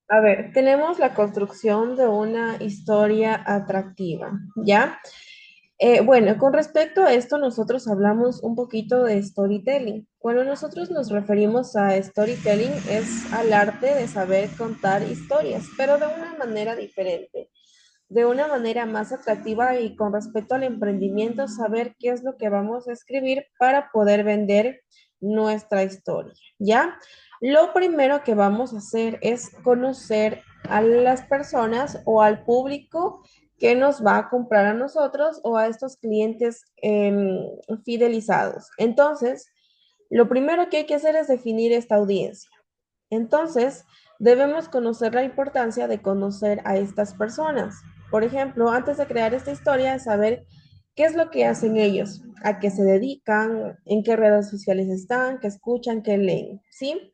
A ver, tenemos la construcción de una historia atractiva, ¿ya? Bueno, con respecto a esto, nosotros hablamos un poquito de storytelling. Cuando nosotros nos referimos a storytelling, es al arte de saber contar historias, pero de una manera diferente, de una manera más atractiva y con respecto al emprendimiento, saber qué es lo que vamos a escribir para poder vender nuestra historia, ¿ya? Lo primero que vamos a hacer es conocer a las personas o al público que nos va a comprar a nosotros o a estos clientes fidelizados. Entonces, lo primero que hay que hacer es definir esta audiencia. Entonces, debemos conocer la importancia de conocer a estas personas. Por ejemplo, antes de crear esta historia, saber qué es lo que hacen ellos, a qué se dedican, en qué redes sociales están, qué escuchan, qué leen, ¿sí?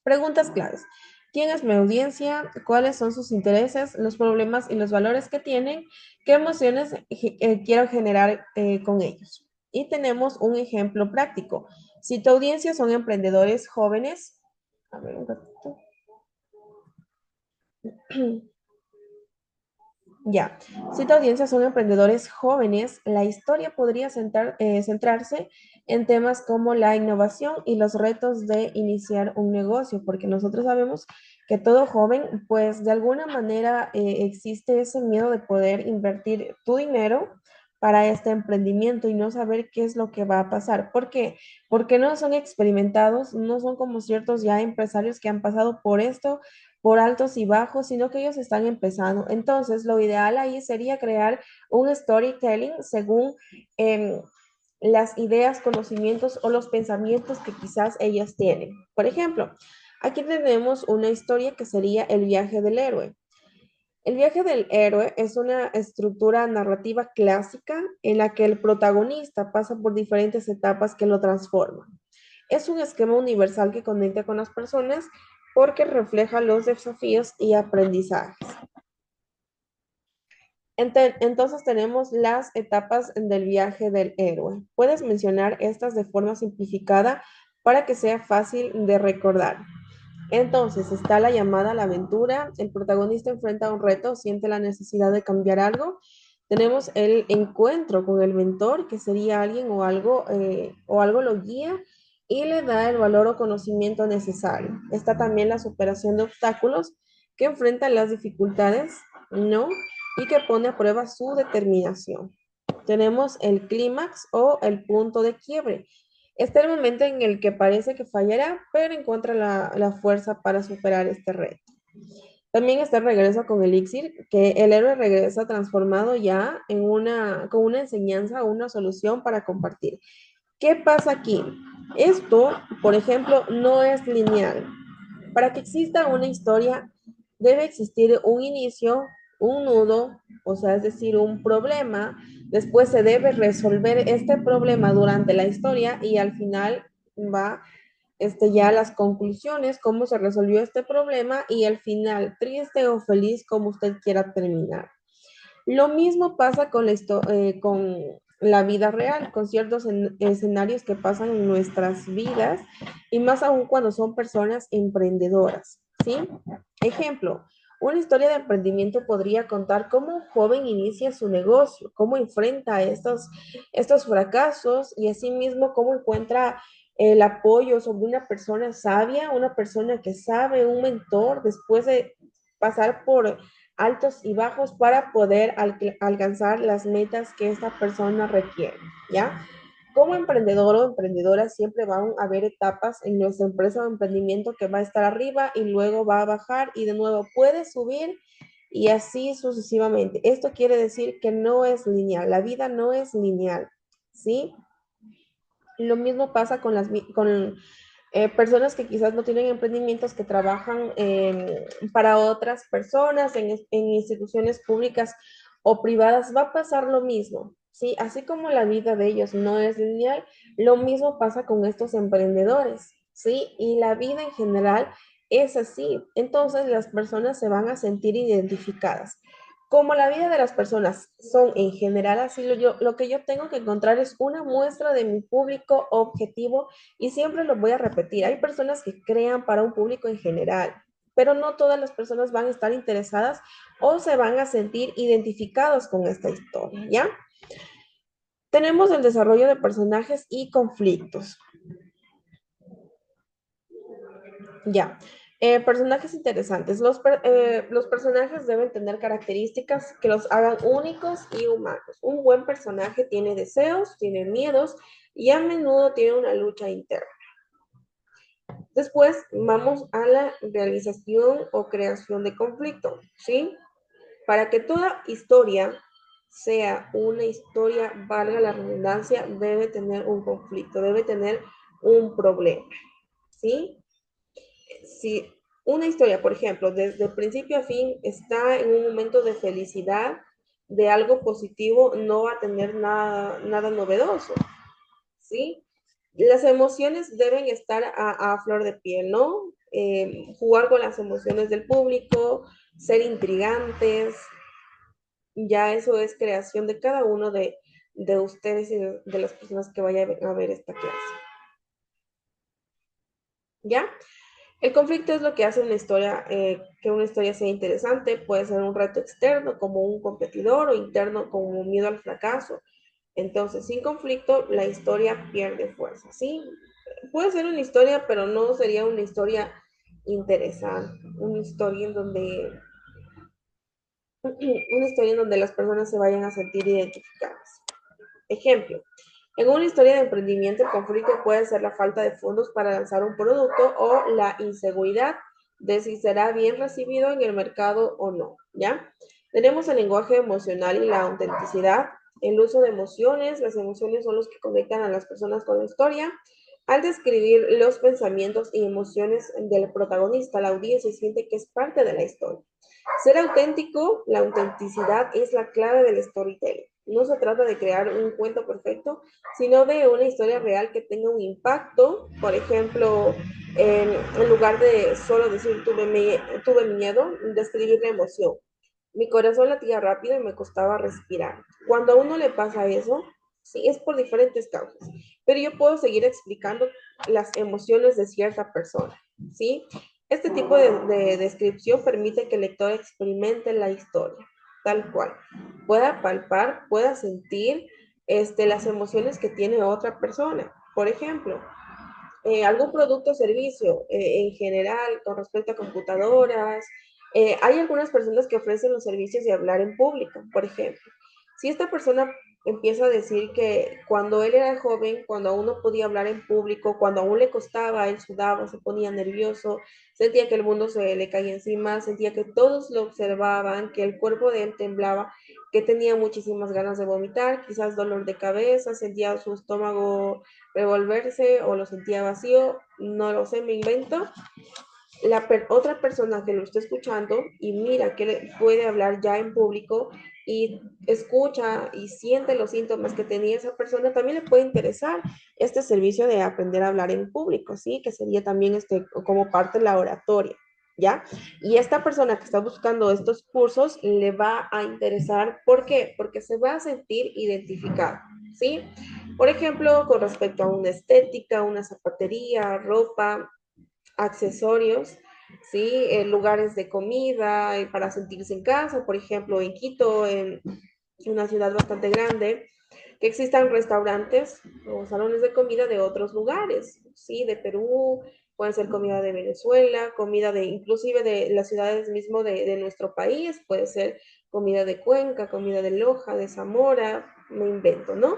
Preguntas claves. ¿Quién es mi audiencia? ¿Cuáles son sus intereses, los problemas y los valores que tienen? ¿Qué emociones quiero generar con ellos? Y tenemos un ejemplo práctico. Si tu audiencia son emprendedores jóvenes, a ver un ratito. Ya, si tu audiencia son emprendedores jóvenes, la historia podría centrarse en temas como la innovación y los retos de iniciar un negocio, porque nosotros sabemos que todo joven, pues de alguna manera existe ese miedo de poder invertir tu dinero para este emprendimiento y no saber qué es lo que va a pasar. ¿Por qué? Porque no son experimentados, no son como ciertos ya empresarios que han pasado por esto por altos y bajos, sino que ellos están empezando. Entonces, lo ideal ahí sería crear un storytelling según em, las ideas, conocimientos o los pensamientos que quizás ellas tienen. Por ejemplo, aquí tenemos una historia que sería el viaje del héroe. El viaje del héroe es una estructura narrativa clásica en la que el protagonista pasa por diferentes etapas que lo transforman. Es un esquema universal que conecta con las personas porque refleja los desafíos y aprendizajes. Entonces tenemos las etapas del viaje del héroe. Puedes mencionar estas de forma simplificada para que sea fácil de recordar. Entonces está la llamada a la aventura, el protagonista enfrenta un reto, siente la necesidad de cambiar algo. Tenemos el encuentro con el mentor, que sería alguien o algo lo guía y le da el valor o conocimiento necesario. Está también la superación de obstáculos que enfrenta las dificultades, ¿no? Y que pone a prueba su determinación. Tenemos el clímax o el punto de quiebre. Está el momento en el que parece que fallará, pero encuentra la fuerza para superar este reto. También está el regreso con Elixir, que el héroe regresa transformado ya con una enseñanza o una solución para compartir. ¿Qué pasa aquí? Esto, por ejemplo, no es lineal. Para que exista una historia, debe existir un inicio, un nudo, o sea, es decir, un problema. Después se debe resolver este problema durante la historia y al final va ya las conclusiones, cómo se resolvió este problema y el final, triste o feliz, como usted quiera terminar. Lo mismo pasa con la vida real, con ciertos escenarios que pasan en nuestras vidas y más aún cuando son personas emprendedoras, ¿sí? Ejemplo, una historia de emprendimiento podría contar cómo un joven inicia su negocio, cómo enfrenta estos fracasos y asimismo cómo encuentra el apoyo sobre una persona sabia, una persona que sabe, un mentor, después de pasar por altos y bajos para poder alcanzar las metas que esta persona requiere, ¿ya? Como emprendedor o emprendedora siempre van a haber etapas en nuestra empresa o emprendimiento que va a estar arriba y luego va a bajar y de nuevo puede subir y así sucesivamente. Esto quiere decir que no es lineal, la vida no es lineal, ¿sí? Lo mismo pasa con personas que quizás no tienen emprendimientos, que trabajan para otras personas en instituciones públicas o privadas, va a pasar lo mismo, ¿sí? Así como la vida de ellos no es lineal, lo mismo pasa con estos emprendedores, ¿sí? Y la vida en general es así. Entonces las personas se van a sentir identificadas. Como la vida de las personas son en general así, lo que yo tengo que encontrar es una muestra de mi público objetivo y siempre lo voy a repetir. Hay personas que crean para un público en general, pero no todas las personas van a estar interesadas o se van a sentir identificados con esta historia, ¿ya? Tenemos el desarrollo de personajes y conflictos. Ya. Personajes interesantes. Los personajes deben tener características que los hagan únicos y humanos. Un buen personaje tiene deseos, tiene miedos y a menudo tiene una lucha interna. Después vamos a la realización o creación de conflicto, ¿sí? Para que toda historia sea una historia, valga la redundancia, debe tener un conflicto, debe tener un problema, ¿sí? Si una historia, por ejemplo, desde principio a fin está en un momento de felicidad, de algo positivo, no va a tener nada novedoso, ¿sí? Las emociones deben estar a flor de piel, ¿no? Jugar con las emociones del público, ser intrigantes, ya eso es creación de cada uno de ustedes y de las personas que vayan a ver esta clase, ¿ya? El conflicto es lo que hace una historia, que una historia sea interesante. Puede ser un reto externo como un competidor o interno como miedo al fracaso. Entonces, sin conflicto, la historia pierde fuerza, ¿sí? Puede ser una historia, pero no sería una historia interesante. Una historia en donde las personas se vayan a sentir identificadas. Ejemplo, en una historia de emprendimiento, el conflicto puede ser la falta de fondos para lanzar un producto o la inseguridad de si será bien recibido en el mercado o no, ¿ya? Tenemos el lenguaje emocional y la autenticidad, el uso de emociones. Las emociones son los que conectan a las personas con la historia. Al describir los pensamientos y emociones del protagonista, la audiencia siente que es parte de la historia. Ser auténtico, la autenticidad es la clave del storytelling. No se trata de crear un cuento perfecto, sino de una historia real que tenga un impacto. Por ejemplo, en lugar de solo decir tuve miedo, describir la emoción. Mi corazón latía rápido y me costaba respirar. Cuando a uno le pasa eso, sí, es por diferentes causas, pero yo puedo seguir explicando las emociones de cierta persona, ¿sí? Este tipo de descripción permite que el lector experimente la historia, tal cual. Pueda palpar, pueda sentir las emociones que tiene otra persona. Por ejemplo, algún producto o servicio en general con respecto a computadoras. Hay algunas personas que ofrecen los servicios de hablar en público, por ejemplo. Si esta persona empieza a decir que cuando él era joven, cuando aún no podía hablar en público, cuando aún le costaba, él sudaba, se ponía nervioso, sentía que el mundo se le caía encima, sentía que todos lo observaban, que el cuerpo de él temblaba, que tenía muchísimas ganas de vomitar, quizás dolor de cabeza, sentía su estómago revolverse o lo sentía vacío, no lo sé, me invento. Otra persona que lo está escuchando y mira que le puede hablar ya en público y escucha y siente los síntomas que tenía esa persona, también le puede interesar este servicio de aprender a hablar en público, ¿sí? Que sería también como parte de la oratoria, ¿ya? Y esta persona que está buscando estos cursos le va a interesar, ¿por qué? Porque se va a sentir identificado, ¿sí? Por ejemplo, con respecto a una estética, una zapatería, ropa, accesorios, ¿sí? Lugares de comida para sentirse en casa, por ejemplo, en Quito, en una ciudad bastante grande, que existan restaurantes o salones de comida de otros lugares, ¿sí? De Perú, puede ser comida de Venezuela, comida de inclusive de las ciudades mismo de nuestro país, puede ser comida de Cuenca, comida de Loja, de Zamora, me invento, ¿no?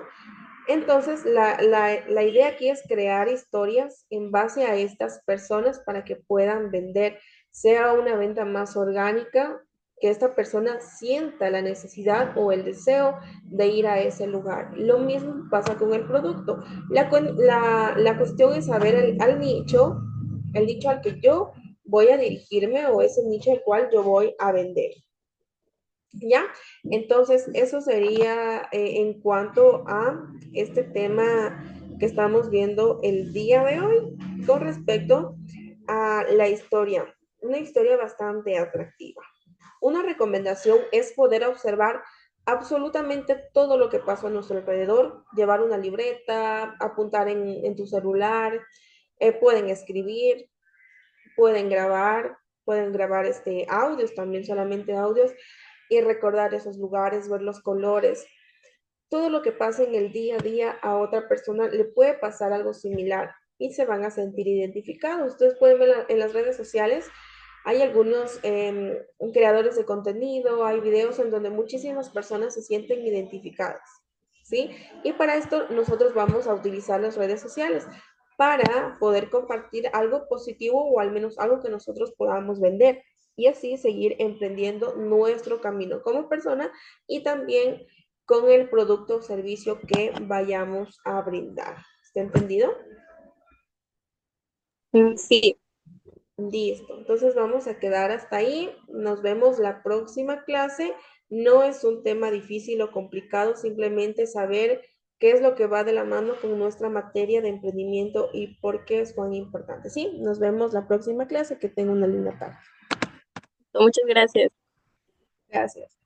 Entonces, la idea aquí es crear historias en base a estas personas para que puedan vender, sea una venta más orgánica, que esta persona sienta la necesidad o el deseo de ir a ese lugar. Lo mismo pasa con el producto. La cuestión es saber el nicho al que yo voy a dirigirme o ese nicho al cual yo voy a vender. ¿Ya? Entonces, eso sería en cuanto a este tema que estamos viendo el día de hoy con respecto a la historia. Una historia bastante atractiva. Una recomendación es poder observar absolutamente todo lo que pasa a nuestro alrededor, llevar una libreta, apuntar en tu celular, pueden escribir, pueden grabar audios también, solamente audios, y recordar esos lugares, ver los colores. Todo lo que pasa en el día a día a otra persona le puede pasar algo similar y se van a sentir identificados. Ustedes pueden ver en las redes sociales, hay algunos creadores de contenido, hay videos en donde muchísimas personas se sienten identificadas, ¿sí? Y para esto nosotros vamos a utilizar las redes sociales para poder compartir algo positivo o al menos algo que nosotros podamos vender y así seguir emprendiendo nuestro camino como persona y también con el producto o servicio que vayamos a brindar. ¿Está entendido? Sí, Listo. Entonces vamos a quedar hasta ahí. Nos vemos la próxima clase. No es un tema difícil o complicado, simplemente saber qué es lo que va de la mano con nuestra materia de emprendimiento y por qué es tan importante. Sí, nos vemos la próxima clase. Que tenga una linda tarde. muchas gracias. Gracias.